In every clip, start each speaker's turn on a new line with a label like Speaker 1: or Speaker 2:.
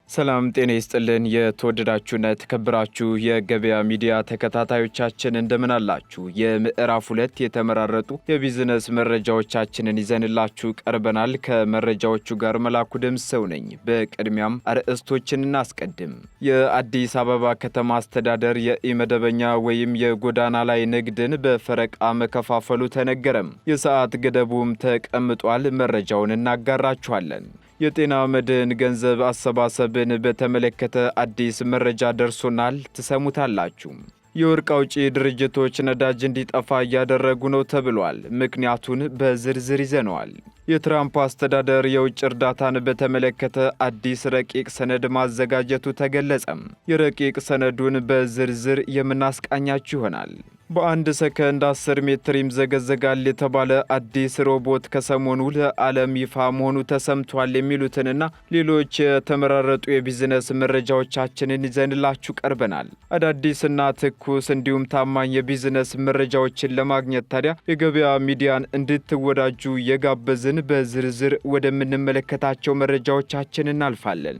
Speaker 1: ሰላም ጤና ይስጥልን የተወደዳችሁና የተከበራችሁ የገበያ ሚዲያ ተከታታዮቻችን እንደምን አላችሁ? የምዕራፍ 2 የተመራረጡ የቢዝነስ መረጃዎቻችንን ይዘንላችሁ ቀርበናል። ከመረጃዎቹ ጋር መላኩ ደምሰው ነኝ። በቅድሚያም አርዕስቶችን እናስቀድም። የአዲስ አበባ ከተማ አስተዳደር የኢመደበኛ ወይም የጎዳና ላይ ንግድን በፈረቃ መከፋፈሉ ተነገረም። የሰዓት ገደቡም ተቀምጧል። መረጃውን እናጋራችኋለን። የጤና መድን ገንዘብ አሰባሰብን በተመለከተ አዲስ መረጃ ደርሶናል፣ ትሰሙታላችሁ። የወርቅ አውጪ ድርጅቶች ነዳጅ እንዲጠፋ እያደረጉ ነው ተብሏል። ምክንያቱን በዝርዝር ይዘነዋል። የትራምፕ አስተዳደር የውጭ እርዳታን በተመለከተ አዲስ ረቂቅ ሰነድ ማዘጋጀቱ ተገለጸም። የረቂቅ ሰነዱን በዝርዝር የምናስቃኛችሁ ይሆናል። በአንድ ሰከንድ 10 ሜትር ይምዘገዘጋል የተባለ አዲስ ሮቦት ከሰሞኑ ለዓለም ይፋ መሆኑ ተሰምቷል። የሚሉትንና ሌሎች የተመራረጡ የቢዝነስ መረጃዎቻችንን ይዘንላችሁ ቀርበናል። አዳዲስና ትኩስ እንዲሁም ታማኝ የቢዝነስ መረጃዎችን ለማግኘት ታዲያ የገበያ ሚዲያን እንድትወዳጁ የጋበዝን በዝርዝር ወደምንመለከታቸው መረጃዎቻችን እናልፋለን።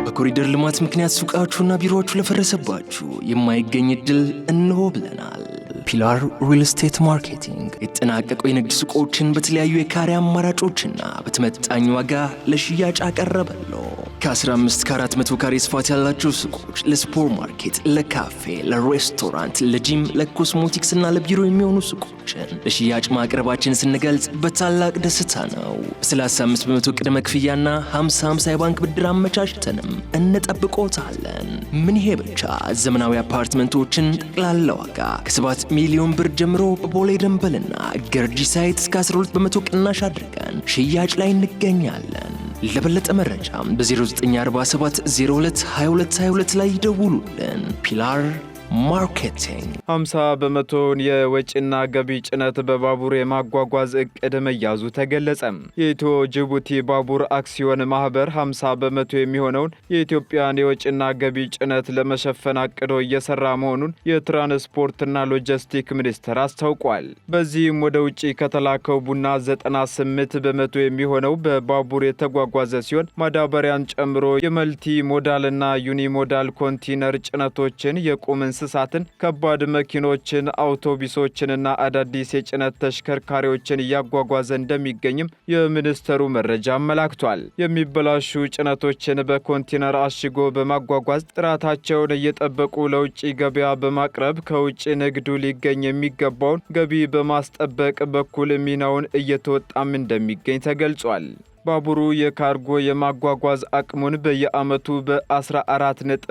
Speaker 2: በኮሪደር ልማት ምክንያት ሱቃችሁና ቢሮዎቹ ለፈረሰባችሁ የማይገኝ እድል እንሆ ብለናል። ፒላር ሪል ስቴት ማርኬቲንግ የተጠናቀቁ የንግድ ሱቆችን በተለያዩ የካሬ አማራጮችና በተመጣጣኝ ዋጋ ለሽያጭ አቀረበለው። ከ15 ከ400 ካሬ ስፋት ያላቸው ሱቆች ለሱፐር ማርኬት፣ ለካፌ፣ ለሬስቶራንት፣ ለጂም፣ ለኮስሞቲክስ እና ለቢሮ የሚሆኑ ሱቆችን ለሽያጭ ማቅረባችን ስንገልጽ በታላቅ ደስታ ነው። በ35 በመቶ ቅድመ ክፍያና 50-50 የባንክ ብድር አመቻችተንም እንጠብቆታለን። ምን ይሄ ብቻ! ዘመናዊ አፓርትመንቶችን ጠቅላላ ዋጋ ከ7 ሚሊዮን ብር ጀምሮ በቦሌ ደንበልና ገርጂ ሳይት እስከ 12 በመቶ ቅናሽ አድርገን ሽያጭ ላይ እንገኛለን። ለበለጠ መረጃ በ0947 02 2222 ላይ ይደውሉልን። ፒላር ማርኬቲንግ
Speaker 1: 50 በመቶውን የወጪና ገቢ ጭነት በባቡር የማጓጓዝ እቅድ መያዙ ተገለጸም። የኢትዮ ጅቡቲ ባቡር አክሲዮን ማህበር 50 በመቶ የሚሆነውን የኢትዮጵያን የወጪና ገቢ ጭነት ለመሸፈን አቅዶ እየሰራ መሆኑን የትራንስፖርትና ሎጂስቲክ ሚኒስቴር አስታውቋል። በዚህም ወደ ውጪ ከተላከው ቡና 98 በመቶ የሚሆነው በባቡር የተጓጓዘ ሲሆን ማዳበሪያን ጨምሮ የመልቲ ሞዳልና ዩኒ ሞዳል ኮንቲነር ጭነቶችን፣ የቁም እንስሳትን፣ ከባድ መኪኖችን፣ አውቶቡሶችንና አዳዲስ የጭነት ተሽከርካሪዎችን እያጓጓዘ እንደሚገኝም የሚኒስተሩ መረጃ አመላክቷል። የሚበላሹ ጭነቶችን በኮንቲነር አሽጎ በማጓጓዝ ጥራታቸውን እየጠበቁ ለውጭ ገበያ በማቅረብ ከውጭ ንግዱ ሊገኝ የሚገባውን ገቢ በማስጠበቅ በኩል ሚናውን እየተወጣም እንደሚገኝ ተገልጿል። ባቡሩ የካርጎ የማጓጓዝ አቅሙን በየዓመቱ በ14.2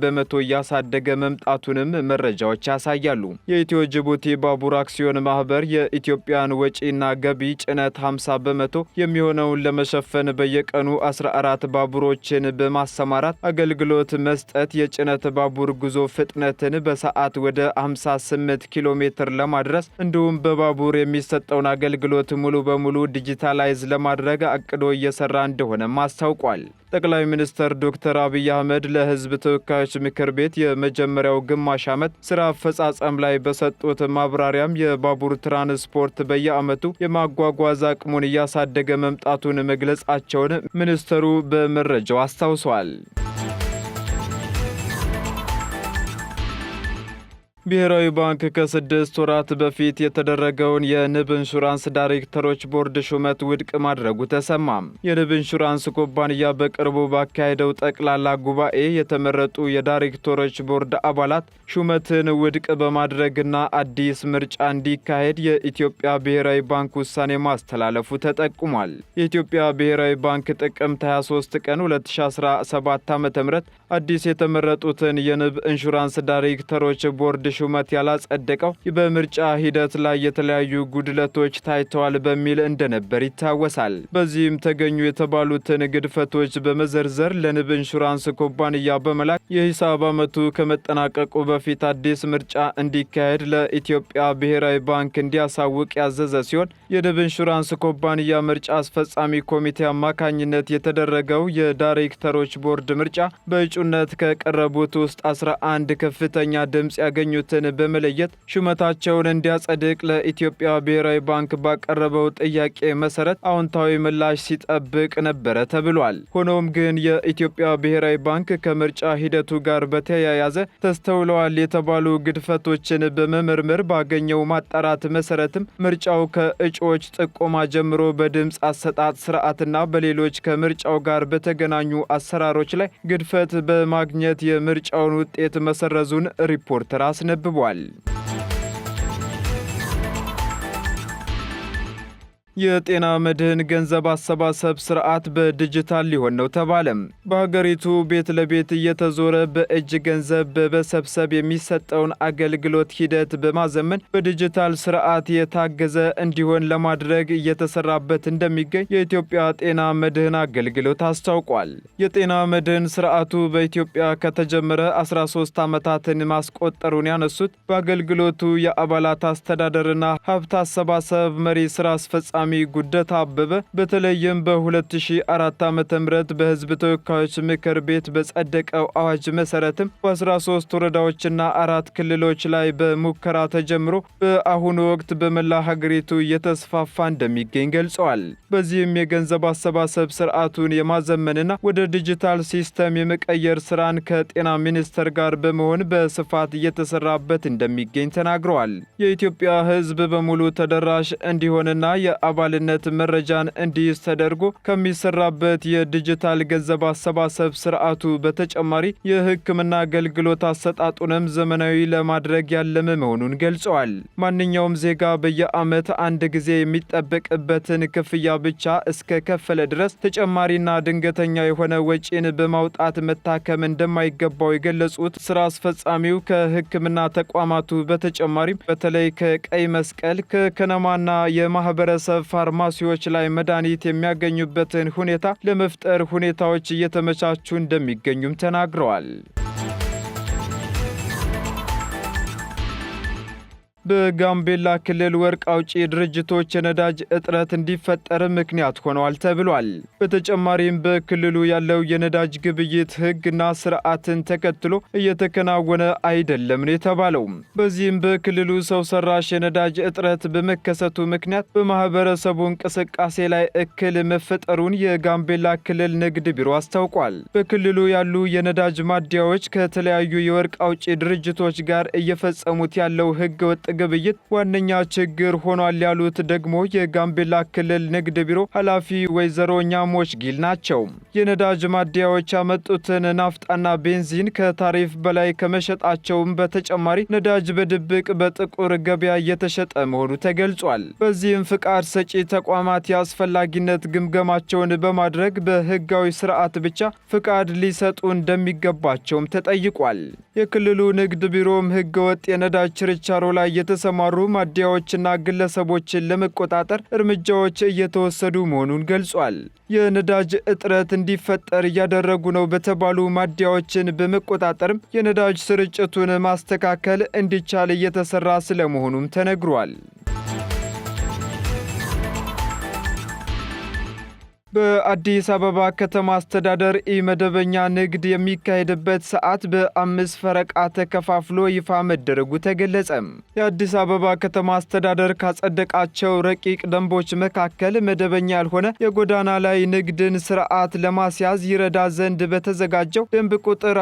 Speaker 1: በመቶ እያሳደገ መምጣቱንም መረጃዎች ያሳያሉ። የኢትዮ ጅቡቲ ባቡር አክሲዮን ማህበር የኢትዮጵያን ወጪና ገቢ ጭነት 50 በመቶ የሚሆነውን ለመሸፈን በየቀኑ 14 ባቡሮችን በማሰማራት አገልግሎት መስጠት፣ የጭነት ባቡር ጉዞ ፍጥነትን በሰዓት ወደ 58 ኪሎ ሜትር ለማድረስ እንዲሁም በባቡር የሚሰጠውን አገልግሎት ሙሉ በሙሉ ዲጂታላይዝ ለማድረግ አቅዶ እየሰራ እንደሆነም አስታውቋል። ጠቅላይ ሚኒስትር ዶክተር አብይ አህመድ ለሕዝብ ተወካዮች ምክር ቤት የመጀመሪያው ግማሽ ዓመት ስራ አፈጻጸም ላይ በሰጡት ማብራሪያም የባቡር ትራንስፖርት በየዓመቱ የማጓጓዝ አቅሙን እያሳደገ መምጣቱን መግለጻቸውን ሚኒስትሩ በመረጃው አስታውሰዋል። ብሔራዊ ባንክ ከ6 ወራት በፊት የተደረገውን የንብ ኢንሹራንስ ዳይሬክተሮች ቦርድ ሹመት ውድቅ ማድረጉ ተሰማም። የንብ ኢንሹራንስ ኩባንያ በቅርቡ ባካሄደው ጠቅላላ ጉባኤ የተመረጡ የዳይሬክተሮች ቦርድ አባላት ሹመትን ውድቅ በማድረግና አዲስ ምርጫ እንዲካሄድ የኢትዮጵያ ብሔራዊ ባንክ ውሳኔ ማስተላለፉ ተጠቁሟል። የኢትዮጵያ ብሔራዊ ባንክ ጥቅምት 23 ቀን 2017 ዓ.ም አዲስ የተመረጡትን የንብ ኢንሹራንስ ዳይሬክተሮች ቦርድ ሹመት ያላጸደቀው በምርጫ ሂደት ላይ የተለያዩ ጉድለቶች ታይተዋል በሚል እንደነበር ይታወሳል። በዚህም ተገኙ የተባሉትን ግድፈቶች በመዘርዘር ለንብ ኢንሹራንስ ኩባንያ በመላክ የሂሳብ ዓመቱ ከመጠናቀቁ በፊት አዲስ ምርጫ እንዲካሄድ ለኢትዮጵያ ብሔራዊ ባንክ እንዲያሳውቅ ያዘዘ ሲሆን የንብ ኢንሹራንስ ኩባንያ ምርጫ አስፈጻሚ ኮሚቴ አማካኝነት የተደረገው የዳይሬክተሮች ቦርድ ምርጫ በእጩነት ከቀረቡት ውስጥ 11 ከፍተኛ ድምጽ ያገኙት የሚሆኑትን በመለየት ሹመታቸውን እንዲያጸድቅ ለኢትዮጵያ ብሔራዊ ባንክ ባቀረበው ጥያቄ መሰረት አዎንታዊ ምላሽ ሲጠብቅ ነበረ ተብሏል። ሆኖም ግን የኢትዮጵያ ብሔራዊ ባንክ ከምርጫ ሂደቱ ጋር በተያያዘ ተስተውለዋል የተባሉ ግድፈቶችን በመመርመር ባገኘው ማጣራት መሰረትም ምርጫው ከእጩዎች ጥቆማ ጀምሮ በድምፅ አሰጣጥ ስርዓትና በሌሎች ከምርጫው ጋር በተገናኙ አሰራሮች ላይ ግድፈት በማግኘት የምርጫውን ውጤት መሰረዙን ሪፖርተር አስነብቧል። የጤና መድህን ገንዘብ አሰባሰብ ስርዓት በዲጂታል ሊሆን ነው ተባለም። በሀገሪቱ ቤት ለቤት እየተዞረ በእጅ ገንዘብ በመሰብሰብ የሚሰጠውን አገልግሎት ሂደት በማዘመን በዲጂታል ስርዓት የታገዘ እንዲሆን ለማድረግ እየተሰራበት እንደሚገኝ የኢትዮጵያ ጤና መድህን አገልግሎት አስታውቋል። የጤና መድህን ስርዓቱ በኢትዮጵያ ከተጀመረ 13 ዓመታትን ማስቆጠሩን ያነሱት በአገልግሎቱ የአባላት አስተዳደርና ሀብት አሰባሰብ መሪ ስራ አስፈጻሚ ጉደታ አበበ በተለይም በ2004 ዓ.ም በህዝብ ተወካዮች ምክር ቤት በጸደቀው አዋጅ መሰረትም በ13 ወረዳዎችና 4 ክልሎች ላይ በሙከራ ተጀምሮ በአሁኑ ወቅት በመላ ሀገሪቱ እየተስፋፋ እንደሚገኝ ገልጸዋል። በዚህም የገንዘብ አሰባሰብ ስርዓቱን የማዘመንና ወደ ዲጂታል ሲስተም የመቀየር ስራን ከጤና ሚኒስቴር ጋር በመሆን በስፋት እየተሰራበት እንደሚገኝ ተናግረዋል። የኢትዮጵያ ህዝብ በሙሉ ተደራሽ እንዲሆንና የአባልነት መረጃን እንዲይዝ ተደርጎ ከሚሰራበት የዲጂታል ገንዘብ አሰባሰብ ስርዓቱ በተጨማሪ የሕክምና አገልግሎት አሰጣጡንም ዘመናዊ ለማድረግ ያለመ መሆኑን ገልጸዋል። ማንኛውም ዜጋ በየዓመት አንድ ጊዜ የሚጠበቅበትን ክፍያ ብቻ እስከ ከፈለ ድረስ ተጨማሪና ድንገተኛ የሆነ ወጪን በማውጣት መታከም እንደማይገባው የገለጹት ስራ አስፈጻሚው ከሕክምና ተቋማቱ በተጨማሪም በተለይ ከቀይ መስቀል ከከነማና የማህበረሰብ ፋርማሲዎች ላይ መድኃኒት የሚያገኙበትን ሁኔታ ለመፍጠር ሁኔታዎች እየተመቻቹ እንደሚገኙም ተናግረዋል። በጋምቤላ ክልል ወርቅ አውጪ ድርጅቶች የነዳጅ እጥረት እንዲፈጠር ምክንያት ሆነዋል ተብሏል። በተጨማሪም በክልሉ ያለው የነዳጅ ግብይት ሕግና ስርዓትን ተከትሎ እየተከናወነ አይደለም ነው የተባለው። በዚህም በክልሉ ሰው ሰራሽ የነዳጅ እጥረት በመከሰቱ ምክንያት በማህበረሰቡ እንቅስቃሴ ላይ እክል መፈጠሩን የጋምቤላ ክልል ንግድ ቢሮ አስታውቋል። በክልሉ ያሉ የነዳጅ ማደያዎች ከተለያዩ የወርቅ አውጪ ድርጅቶች ጋር እየፈጸሙት ያለው ሕገ ወጥ ግብይት ዋነኛ ችግር ሆኗል ያሉት ደግሞ የጋምቤላ ክልል ንግድ ቢሮ ኃላፊ ወይዘሮ ኛሞች ጊል ናቸው። የነዳጅ ማደያዎች ያመጡትን ናፍጣና ቤንዚን ከታሪፍ በላይ ከመሸጣቸውም በተጨማሪ ነዳጅ በድብቅ በጥቁር ገበያ እየተሸጠ መሆኑ ተገልጿል። በዚህም ፍቃድ ሰጪ ተቋማት የአስፈላጊነት ግምገማቸውን በማድረግ በህጋዊ ስርዓት ብቻ ፍቃድ ሊሰጡ እንደሚገባቸውም ተጠይቋል። የክልሉ ንግድ ቢሮም ህገወጥ የነዳጅ ችርቻሮ ላይ የተሰማሩ ማደያዎችና ግለሰቦችን ለመቆጣጠር እርምጃዎች እየተወሰዱ መሆኑን ገልጿል። የነዳጅ እጥረት እንዲፈጠር እያደረጉ ነው በተባሉ ማደያዎችን በመቆጣጠርም የነዳጅ ስርጭቱን ማስተካከል እንዲቻል እየተሰራ ስለመሆኑም ተነግሯል። በአዲስ አበባ ከተማ አስተዳደር ኢመደበኛ ንግድ የሚካሄድበት ሰዓት በ5 ፈረቃ ተከፋፍሎ ይፋ መደረጉ ተገለጸ። የአዲስ አበባ ከተማ አስተዳደር ካጸደቃቸው ረቂቅ ደንቦች መካከል መደበኛ ያልሆነ የጎዳና ላይ ንግድን ስርዓት ለማስያዝ ይረዳ ዘንድ በተዘጋጀው ደንብ ቁጥር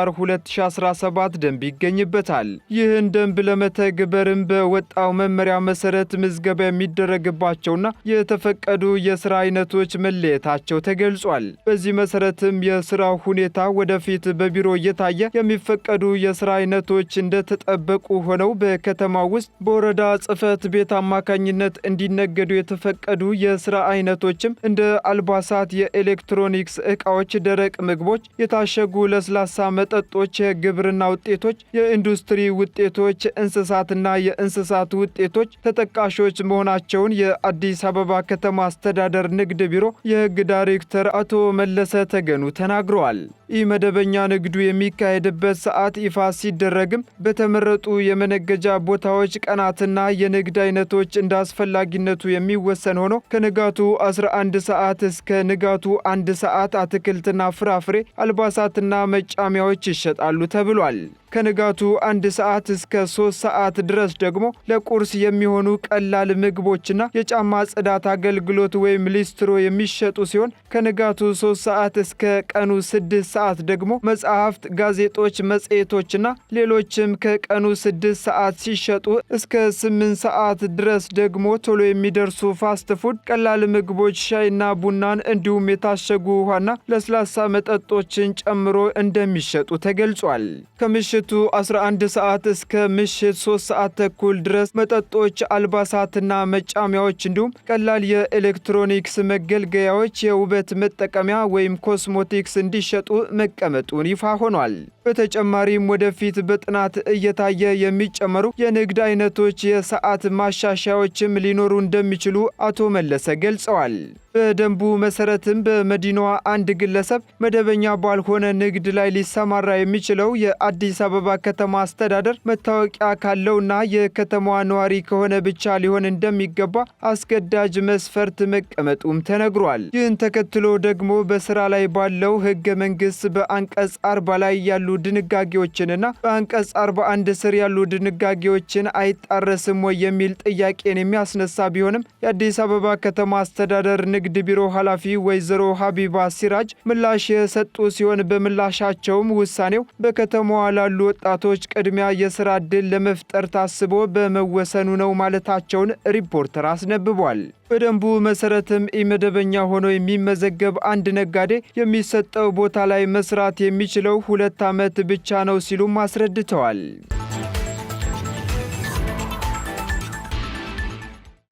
Speaker 1: 180/2017 ደንብ ይገኝበታል። ይህን ደንብ ለመተግበርም በወጣው መመሪያ መሰረት ምዝገባ የሚደረግባቸውና የተፈቀዱ የስራ አይነቶች መለየታቸው ተገልጿል። በዚህ መሰረትም የስራው ሁኔታ ወደፊት በቢሮ እየታየ የሚፈቀዱ የስራ አይነቶች እንደተጠበቁ ሆነው በከተማው ውስጥ በወረዳ ጽሕፈት ቤት አማካኝነት እንዲነገዱ የተፈቀዱ የስራ አይነቶችም እንደ አልባሳት፣ የኤሌክትሮኒክስ ዕቃዎች፣ ደረቅ ምግቦች፣ የታሸጉ ለስላሳ መጠጦች፣ የግብርና ውጤቶች፣ የኢንዱስትሪ ውጤቶች፣ እንስሳትና የእንስሳት ውጤቶች ተጠቃሾች መሆናቸውን የአዲስ አበባ ከተማ አስተዳደር ንግድ ቢሮ የሕግ ዳይሬክተር አቶ መለሰ ተገኑ ተናግረዋል። ኢመደበኛ ንግዱ የሚካሄድበት ሰዓት ይፋ ሲደረግም በተመረጡ የመነገጃ ቦታዎች ቀናትና የንግድ አይነቶች እንደ አስፈላጊነቱ የሚወሰን ሆኖ ከንጋቱ 11 ሰዓት እስከ ንጋቱ 1 ሰዓት አትክልትና ፍራፍሬ፣ አልባሳትና መጫሚያዎች ይሸጣሉ ተብሏል። ከንጋቱ 1 ሰዓት እስከ 3 ሰዓት ድረስ ደግሞ ለቁርስ የሚሆኑ ቀላል ምግቦችና የጫማ ጽዳት አገልግሎት ወይም ሊስትሮ የሚሸጡ ሲሆን ከንጋቱ 3 ሰዓት እስከ ቀኑ 6 ሰዓት ደግሞ መጽሐፍት፣ ጋዜጦች፣ መጽሔቶችና ሌሎችም ከቀኑ 6 ሰዓት ሲሸጡ እስከ 8 ሰዓት ድረስ ደግሞ ቶሎ የሚደርሱ ፋስት ፉድ፣ ቀላል ምግቦች፣ ሻይና ቡናን እንዲሁም የታሸጉ ውሃና ለስላሳ መጠጦችን ጨምሮ እንደሚሸጡ ተገልጿል። ከምሽቱ 11 ሰዓት እስከ ምሽት 3 ሰዓት ተኩል ድረስ መጠጦች፣ አልባሳትና መጫሚያዎች እንዲሁም ቀላል የኤሌክትሮኒክስ መገልገያዎች፣ የውበት መጠቀሚያ ወይም ኮስሞቲክስ እንዲሸጡ መቀመጡን ይፋ ሆኗል። በተጨማሪም ወደፊት በጥናት እየታየ የሚጨመሩ የንግድ አይነቶች የሰዓት ማሻሻያዎችም ሊኖሩ እንደሚችሉ አቶ መለሰ ገልጸዋል። በደንቡ መሰረትም በመዲናዋ አንድ ግለሰብ መደበኛ ባልሆነ ንግድ ላይ ሊሰማራ የሚችለው የአዲስ አበባ ከተማ አስተዳደር መታወቂያ ካለውና የከተማዋ ነዋሪ ከሆነ ብቻ ሊሆን እንደሚገባ አስገዳጅ መስፈርት መቀመጡም ተነግሯል። ይህን ተከትሎ ደግሞ በስራ ላይ ባለው ሕገ መንግስት በአንቀጽ 40 ላይ ያሉ ድንጋጌዎችንና በአንቀጽ 41 ስር ያሉ ድንጋጌዎችን አይጣረስም ወይ የሚል ጥያቄን የሚያስነሳ ቢሆንም የአዲስ አበባ ከተማ አስተዳደር ንግድ ቢሮ ኃላፊ ወይዘሮ ሀቢባ ሲራጅ ምላሽ የሰጡ ሲሆን በምላሻቸውም ውሳኔው በከተማዋ ላሉ ወጣቶች ቅድሚያ የስራ ዕድል ለመፍጠር ታስቦ በመወሰኑ ነው ማለታቸውን ሪፖርተር አስነብቧል። በደንቡ መሰረትም ኢመደበኛ ሆኖ የሚመዘገብ አንድ ነጋዴ የሚሰጠው ቦታ ላይ መስራት የሚችለው 2 ዓመት ብቻ ነው ሲሉም አስረድተዋል።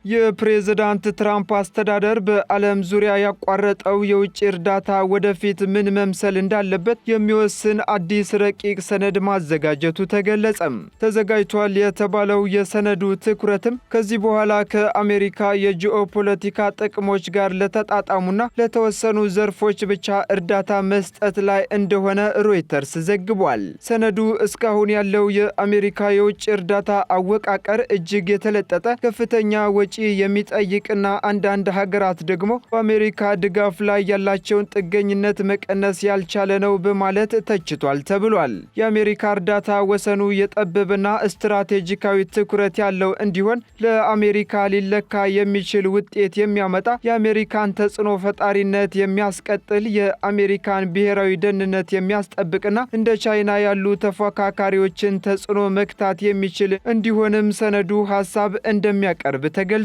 Speaker 1: የፕሬዝዳንት ትራምፕ አስተዳደር በዓለም ዙሪያ ያቋረጠው የውጭ እርዳታ ወደፊት ምን መምሰል እንዳለበት የሚወስን አዲስ ረቂቅ ሰነድ ማዘጋጀቱ ተገለጸም። ተዘጋጅቷል የተባለው የሰነዱ ትኩረትም ከዚህ በኋላ ከአሜሪካ የጂኦፖለቲካ ጥቅሞች ጋር ለተጣጣሙና ለተወሰኑ ዘርፎች ብቻ እርዳታ መስጠት ላይ እንደሆነ ሮይተርስ ዘግቧል። ሰነዱ እስካሁን ያለው የአሜሪካ የውጭ እርዳታ አወቃቀር እጅግ የተለጠጠ ከፍተኛ ወጪ የሚጠይቅና አንዳንድ ሀገራት ደግሞ በአሜሪካ ድጋፍ ላይ ያላቸውን ጥገኝነት መቀነስ ያልቻለ ነው በማለት ተችቷል ተብሏል። የአሜሪካ እርዳታ ወሰኑ የጠበበና ስትራቴጂካዊ ትኩረት ያለው እንዲሆን ለአሜሪካ ሊለካ የሚችል ውጤት የሚያመጣ የአሜሪካን ተጽዕኖ ፈጣሪነት የሚያስቀጥል የአሜሪካን ብሔራዊ ደህንነት የሚያስጠብቅና እንደ ቻይና ያሉ ተፎካካሪዎችን ተጽዕኖ መክታት የሚችል እንዲሆንም ሰነዱ ሀሳብ እንደሚያቀርብ ተገልጿል።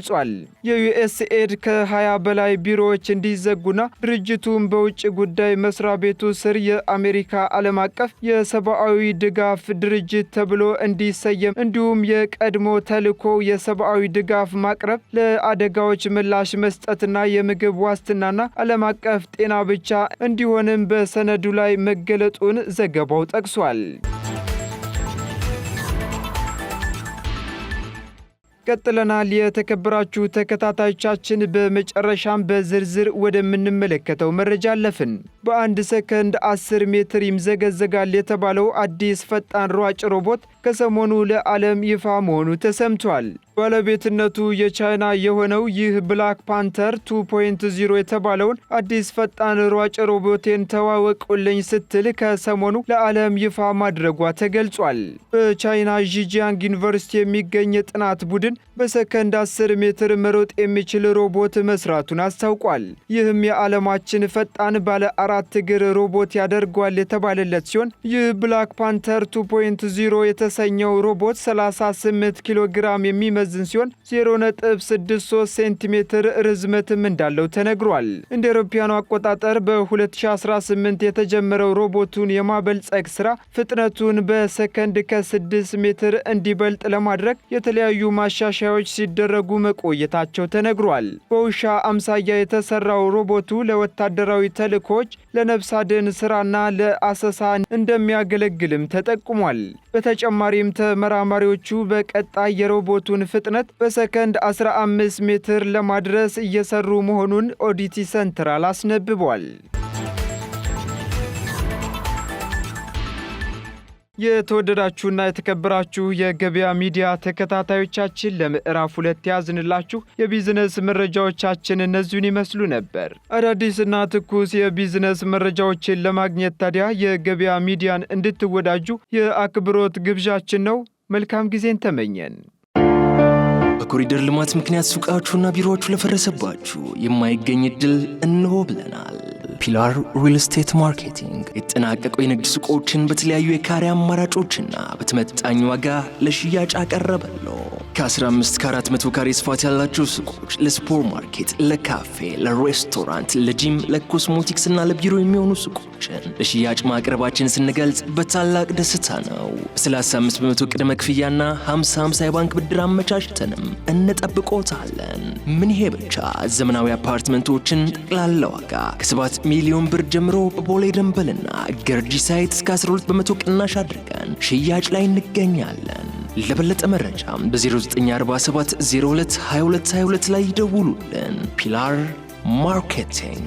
Speaker 1: የዩኤስኤድ ከ20 በላይ ቢሮዎች እንዲዘጉና ድርጅቱም በውጭ ጉዳይ መስሪያ ቤቱ ስር የአሜሪካ ዓለም አቀፍ የሰብአዊ ድጋፍ ድርጅት ተብሎ እንዲሰየም እንዲሁም የቀድሞ ተልዕኮ የሰብአዊ ድጋፍ ማቅረብ፣ ለአደጋዎች ምላሽ መስጠትና የምግብ ዋስትናና ዓለም አቀፍ ጤና ብቻ እንዲሆንም በሰነዱ ላይ መገለጡን ዘገባው ጠቅሷል። ቀጥለናል። የተከበራችሁ ተከታታዮቻችን፣ በመጨረሻም በዝርዝር ወደምንመለከተው መረጃ አለፍን። በአንድ ሰከንድ 10 ሜትር ይምዘገዘጋል የተባለው አዲስ ፈጣን ሯጭ ሮቦት ከሰሞኑ ለዓለም ይፋ መሆኑ ተሰምቷል። ባለቤትነቱ የቻይና የሆነው ይህ ብላክ ፓንተር 2.0 የተባለውን አዲስ ፈጣን ሯጭ ሮቦቴን ተዋወቁልኝ ስትል ከሰሞኑ ለዓለም ይፋ ማድረጓ ተገልጿል። በቻይና ዢጂያንግ ዩኒቨርሲቲ የሚገኝ የጥናት ቡድን በሰከንድ 10 ሜትር መሮጥ የሚችል ሮቦት መስራቱን አስታውቋል። ይህም የዓለማችን ፈጣን ባለ 4 እግር ሮቦት ያደርገዋል የተባለለት ሲሆን ይህ ብላክ ፓንተር 2.0 የተሰኘው ሮቦት 38 ኪሎ ግራም የሚመዝን ሲሆን 0.63 ሴንቲሜትር ርዝመትም እንዳለው ተነግሯል። እንደ አውሮፓውያኑ አቆጣጠር በ2018 የተጀመረው ሮቦቱን የማበልጸግ ስራ ፍጥነቱን በሰከንድ ከ6 ሜትር እንዲበልጥ ለማድረግ የተለያዩ ማሻሻያዎች ሲደረጉ መቆየታቸው ተነግሯል። በውሻ አምሳያ የተሰራው ሮቦቱ ለወታደራዊ ተልእኮች፣ ለነፍስ አድን ስራና ለአሰሳ እንደሚያገለግልም ተጠቁሟል። በተጨማሪም ተመራማሪዎቹ በቀጣይ የሮቦቱን ፍጥነት በሰከንድ 15 ሜትር ለማድረስ እየሰሩ መሆኑን ኦዲቲ ሰንትራል አስነብቧል። የተወደዳችሁና የተከበራችሁ የገበያ ሚዲያ ተከታታዮቻችን ለምዕራፍ 2 ያዝንላችሁ የቢዝነስ መረጃዎቻችን እነዚህን ይመስሉ ነበር። አዳዲስና ትኩስ የቢዝነስ መረጃዎችን ለማግኘት ታዲያ የገበያ ሚዲያን እንድትወዳጁ የአክብሮት ግብዣችን ነው። መልካም ጊዜን ተመኘን።
Speaker 2: በኮሪደር ልማት ምክንያት ሱቃችሁና ቢሮዎቹ ለፈረሰባችሁ የማይገኝ እድል እንሆ ብለናል። ፒላር ሪል ስቴት ማርኬቲንግ የተጠናቀቁ የንግድ ሱቆችን በተለያዩ የካሬ አማራጮችና በተመጣጣኝ ዋጋ ለሽያጭ አቀረበለው። ከ15 ከ400 ካሬ ስፋት ያላቸው ሱቆች ለሱፐር ማርኬት፣ ለካፌ፣ ለሬስቶራንት፣ ለጂም፣ ለኮስሞቲክስ እና ለቢሮ የሚሆኑ ሱቆችን ለሽያጭ ማቅረባችን ስንገልጽ በታላቅ ደስታ ነው። በ35 በመቶ ቅድመ ክፍያና 50-50 የባንክ ብድር አመቻችተንም እንጠብቆታለን። ምን ይሄ ብቻ! ዘመናዊ አፓርትመንቶችን ጠቅላላ ዋጋ ከ7 ሚሊዮን ብር ጀምሮ በቦሌ ደንበልና ገርጂ ሳይት እስከ 12 በመቶ ቅናሽ አድርገን ሽያጭ ላይ እንገኛለን። ለበለጠ መረጃም በ0947 02 2222 ላይ ይደውሉልን። ፒላር ማርኬቲንግ